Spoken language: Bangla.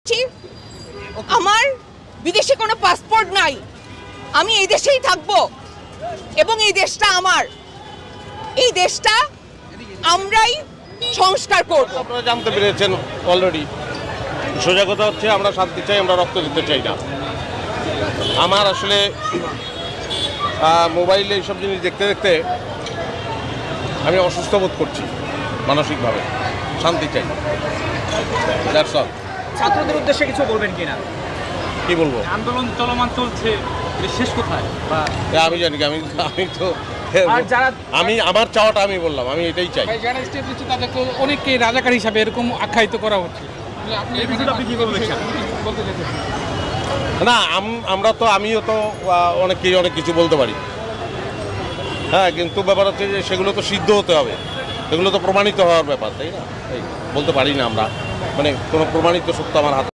আসছি, আমার বিদেশে কোনো পাসপোর্ট নাই, আমি এই দেশেই থাকবো এবং এই দেশটা আমার, এই দেশটা আমরাই সংস্কার করব। আপনারা জানতে পেরেছেন অলরেডি। সোজা কথা হচ্ছে আমরা শান্তি চাই, আমরা রক্ত দিতে চাই না। আমার আসলে মোবাইলে এইসব জিনিস দেখতে দেখতে আমি অসুস্থ বোধ করছি মানসিকভাবে। শান্তি চাই, দ্যাটস অল। ছাত্রদের উদ্দেশ্যে কিছু বলবেন কিনা? কি বলবো, আন্দোলন চলমান চলছে, এটা শেষ কোথায়? বা আমি জানি কি, আমি তো আর যারা আমি আমার চাওয়াটা আমি বললাম, আমি এটাই চাই। যারা স্টেপ নিচ্ছে তাদেরকে অনেককে রাজাকার হিসাবে এরকম আখ্যায়িত করা হচ্ছে। আপনি এই বিষয়টা আপনি কি বলতে চাইছেন? না, আমরা তো, আমিও তো অনেককেই অনেক কিছু বলতে পারি, হ্যাঁ, কিন্তু ব্যাপার হচ্ছে যে সেগুলো তো সিদ্ধ হতে হবে, এগুলো তো প্রমাণিত হওয়ার ব্যাপার, তাই না? এই বলতে পারি না আমরা, মানে কোনো প্রমাণিত সত্য আমার হাতে